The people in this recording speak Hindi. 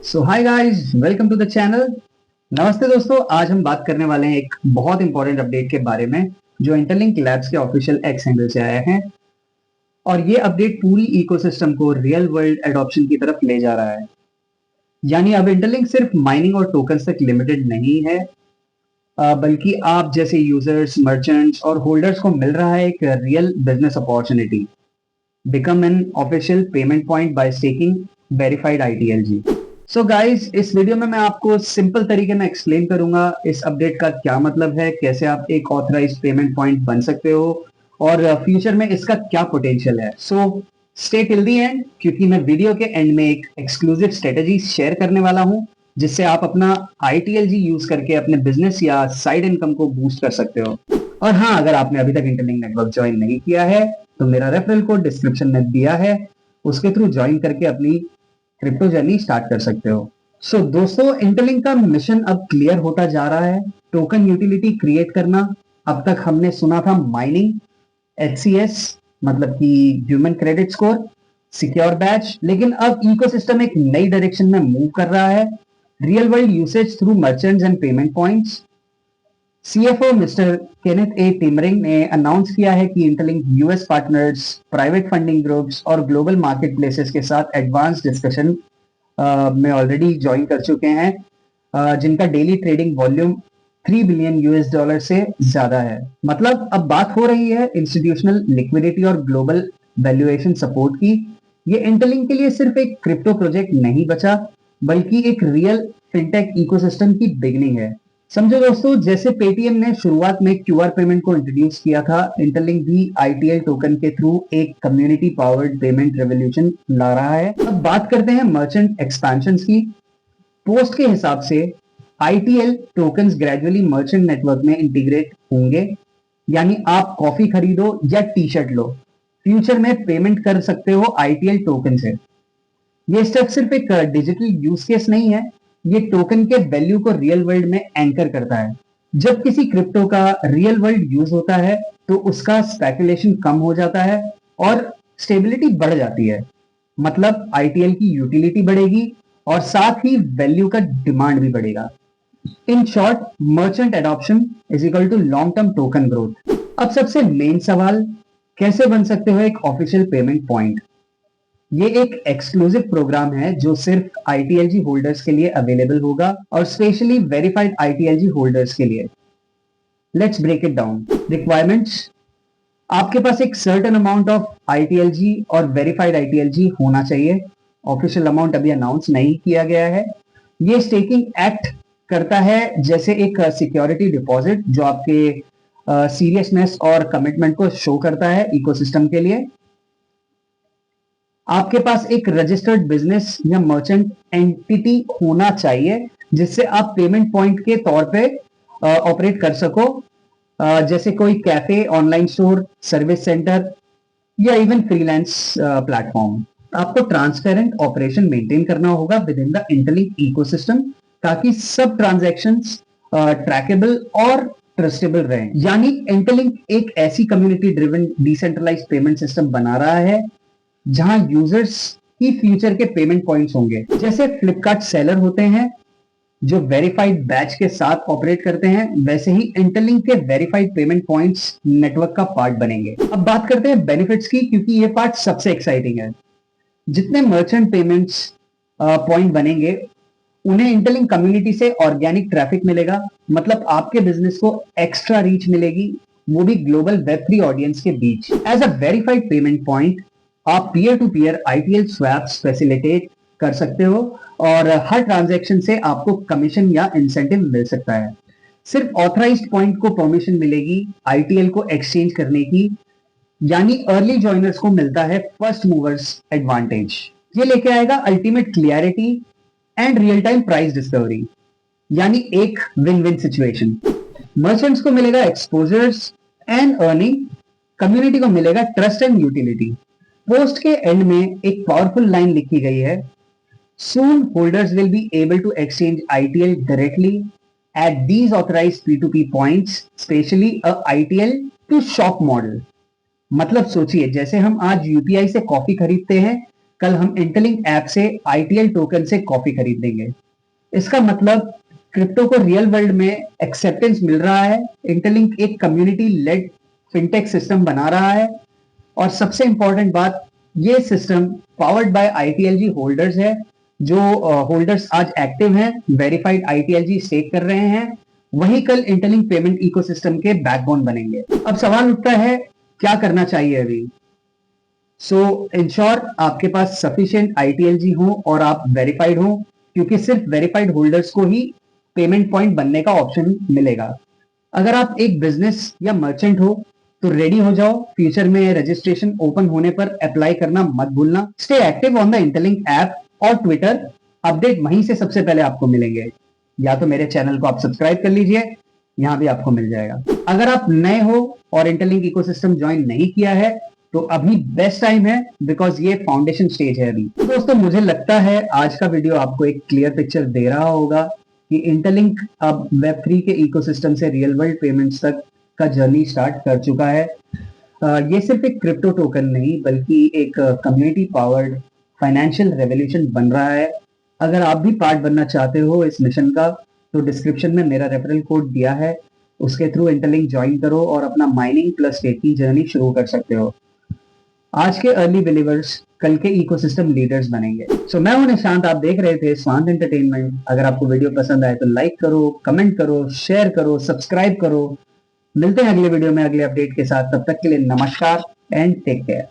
So hi guys, welcome to the channel. नमस्ते दोस्तों, आज हम बात करने वाले हैं एक बहुत इंपॉर्टेंट अपडेट के बारे में जो इंटरलिंक लैब्स के ऑफिशियल एक्स हैंडल से आया है। और ये अपडेट पूरी इकोसिस्टम को रियल वर्ल्ड एडॉप्शन की तरफ ले जा रहा है। यानी अब इंटरलिंक सिर्फ माइनिंग और टोकन्स तक लिमिटेड नहीं है, बल्कि आप जैसे यूजर्स, मर्चेंट्स और होल्डर्स को मिल रहा है एक real business opportunity. Become an official payment point by staking verified ITLG. So guys, इस वीडियो में मैं आपको सिंपल तरीके में एक्सप्लेन करूंगा इस अपडेट का क्या मतलब है, कैसे आप एक ऑथराइज्ड पेमेंट पॉइंट बन सकते हो और फ्यूचर में इसका क्या पोटेंशियल है। So stay till the end, क्योंकि मैं वीडियो के एंड में एक एक्सक्लूसिव स्ट्रेटेजी शेयर करने वाला हूं जिससे आप अपना आईटीएलजी यूज करके अपने बिजनेस या साइड इनकम को बूस्ट कर सकते हो। और हाँ, अगर आपने अभी तक इंटरलिंक नेटवर्क ज्वाइन नहीं किया है तो मेरा रेफरल कोड डिस्क्रिप्शन में दिया है, उसके थ्रू ज्वाइन करके अपनी क्रिप्टो जर्नी स्टार्ट कर सकते हो। सो दोस्तों, इंटरलिंक का मिशन अब क्लियर होता जा रहा है। टोकन यूटिलिटी क्रिएट करना। अब तक हमने सुना था माइनिंग, एचसीएस मतलब कि human credit score, secure batch, लेकिन अब इकोसिस्टम एक नई डायरेक्शन में मूव कर रहा है। Real world usage through merchants and payment points. CFO mister Kenneth A Timmering ने अनाउंस किया है कि Interlink US partners, private funding groups और ग्लोबल मार्केट प्लेसेस के साथ एडवांस डिस्कशन में ऑलरेडी ज्वाइन कर चुके हैं, जिनका daily trading volume 3 billion US dollar से ज्यादा है। मतलब अब बात हो रही है इंस्टीट्यूशनल लिक्विडिटी और ग्लोबल वैल्यूएशन सपोर्ट की। ये इंटरलिंक के लिए सिर्फ एक क्रिप्टो प्रोजेक्ट नहीं बचा, बल्कि एक रियल फिनटेक इकोसिस्टम की बिगनिंग है। समझो दोस्तों, जैसे पेटीएम ने शुरुआत में क्यूआर पेमेंट को इंट्रोड्यूस किया था, इंटरलिंक भी आईटीएल टोकन के थ्रू एक कम्युनिटी पावर्ड पेमेंट रेवोल्यूशन ला रहा है। अब बात करते हैं मर्चेंट एक्सपेंशन की। पोस्ट के हिसाब से ITL tokens gradually merchant network में इंटीग्रेट होंगे। यानी आप कॉफी खरीदो या टी शर्ट लो, फ्यूचर में पेमेंट कर सकते हो आईटीएल टोकन से। ये स्टेप सिर्फ एक डिजिटल यूज केस नहीं है, ये टोकन के वैल्यू को रियल वर्ल्ड में एंकर करता है। जब किसी क्रिप्टो का रियल वर्ल्ड यूज होता है तो उसका स्पेकुलेशन कम हो जाता है और स्टेबिलिटी बढ़ जाती है। मतलब आईटीएल की यूटिलिटी बढ़ेगी और साथ ही वैल्यू का डिमांड भी बढ़ेगा। In short, merchant adoption is equal to long term token growth. अब सबसे मेन सवाल, कैसे बन सकते हो एक ऑफिशियल पेमेंट पॉइंट? ये एक एक्सक्लूसिव प्रोग्राम है जो सिर्फ आईटीएलजी होल्डर्स के लिए अवेलेबल होगा और स्पेशली वेरीफाइड आईटीएलजी होल्डर्स के लिए। Let's break it down. Requirements: आपके पास एक सर्टेन अमाउंट ऑफ आईटीएलजी और वेरीफाइड आईटीएलजी होना चाहिए। ऑफिशियल अमाउंट अभी अनाउंस नहीं किया गया है। ये स्टेकिंग एक्ट करता है जैसे एक सिक्योरिटी डिपॉजिट जो आपके सीरियसनेस और कमिटमेंट को शो करता है इकोसिस्टम के लिए। आपके पास एक रजिस्टर्ड बिजनेस या मर्चेंट एंटिटी होना चाहिए जिससे आप पेमेंट पॉइंट के तौर पे ऑपरेट कर सको, जैसे कोई cafe, online store, service centre या इवन फ्रीलांस प्लेटफॉर्म। आपको ट्रांसपेरेंट ऑपरेशन मेंटेन करना होगा with in the interlink ecosystem ताकि सब ट्रांजैक्शंस ट्रैकेबल और ट्रस्टेबल रहें। यानी इंटरलिंक एक ऐसी community driven decentralised payment system बना रहा है जहां यूजर्स ही फ्यूचर के पेमेंट पॉइंट्स होंगे। जैसे फ्लिपकार्ट सेलर होते हैं जो वेरीफाइड बैच के साथ ऑपरेट करते हैं, वैसे ही इंटरलिंक के वेरीफाइड पेमेंट पॉइंट्स नेटवर्क का पार्ट बनेंगे। अब बात करते हैं बेनिफिट्स की, क्योंकि ये पार्ट सबसे एक्साइटिंग है। जितने मर्चेंट पेमेंट्स पॉइंट बनेंगे उन्हें इंटरलिंक कम्युनिटी से ऑर्गेनिक ट्रैफिक मिलेगा। मतलब आपके बिजनेस को एक्स्ट्रा रीच मिलेगी, वो भी ग्लोबल वेब3 ऑडियंस के बीच। As a verified payment point आप peer to peer ITL swaps facilitate कर सकते हो और हर ट्रांजैक्शन से आपको कमीशन या इंसेंटिव मिल सकता है। सिर्फ ऑथराइज्ड पॉइंट को परमिशन मिलेगी आईटीएल को एक्सचेंज करने की, यानी अर्ली जॉइनर्स को मिलता है फर्स्ट मूवर्स एडवांटेज। ये लेके आएगा ultimate clarity and real time price discovery, यानी एक विन विन सिचुएशन। मर्चेंट्स को मिलेगा एक्सपोजर्स एंड अर्निंग, कम्युनिटी को मिलेगा ट्रस्ट एंड यूटिलिटी। पोस्ट के एंड में एक पावरफुल लाइन लिखी गई है, soon holders will be able to exchange ITL directly at these authorised P2P points, specially a ITL to shop model. मतलब सोचिए, जैसे हम आज यूपीआई से कॉफी खरीदते हैं, कल हम इंटरलिंक ऐप से ITL टोकन से कॉफी खरीदेंगे। इसका मतलब क्रिप्टो को रियल वर्ल्ड में एक्सेप्टेंस मिल रहा है। इंटरलिंक एक कम्युनिटी लेड फिनटेक सिस्टम बना रहा है और सबसे इंपॉर्टेंट बात, ये system powered by ITLG holders है। जो होल्डर्स आज एक्टिव हैं, वेरीफाइड ITLG स्टेक कर रहे हैं, वही कल इंटरलिंक पेमेंट इकोसिस्टम के बैकबोन बनेंगे। अब सवाल उठता है, क्या करना चाहिए अभी? इंश्योर आपके पास सफिशिएंट ITLG हो और आप वेरीफाइड हो, क्योंकि सिर्फ वेरीफाइड होल्डर्स को ही पेमेंट पॉइंट बनने का ऑप्शन मिलेगा। अगर आप एक बिजनेस या मर्चेंट हो तो रेडी हो जाओ, फ्यूचर में रजिस्ट्रेशन ओपन होने पर अप्लाई करना मत भूलना। Stay active on the interlink app और ट्विटर, अपडेट वहीं से सबसे पहले आपको मिलेंगे। या तो मेरे चैनल को आप सब्सक्राइब कर लीजिए, यहाँ भी आपको मिल जाएगा। अगर आप नए हो और इंटरलिंक इकोसिस्टम ज्वाइन नहीं किया है तो अभी बेस्ट टाइम है, बिकॉज ये फाउंडेशन स्टेज है अभी। तो दोस्तों, मुझे लगता है आज का वीडियो आपको एक क्लियर पिक्चर दे रहा होगा कि इंटरलिंक अब Web3 के इकोसिस्टम से रियल वर्ल्ड पेमेंट्स तक का जर्नी स्टार्ट कर चुका है। ये सिर्फ एक क्रिप्टो टोकन नहीं, बल्कि एक कम्युनिटी पावर्ड फाइनेंशियल रेवोल्यूशन बन रहा है। अगर आप भी पार्ट बनना चाहते हो इस मिशन का, तो डिस्क्रिप्शन में मेरा रेफरल कोड दिया है, उसके थ्रू इंटरलिंक ज्वाइन करो और अपना माइनिंग प्लस स्टेकिंग जर्नी शुरू कर सकते हो। आज के अर्ली बिलीवर्स कल के इकोसिस्टम लीडर्स बनेंगे। मैं हूं निशांत, आप देख रहे थे स्वांत एंटरटेनमेंट। अगर आपको वीडियो पसंद आए तो लाइक करो, कमेंट करो, शेयर करो, सब्सक्राइब करो। मिलते हैं अगले वीडियो में अगले अपडेट के साथ। तब तक के लिए नमस्कार एंड टेक केयर।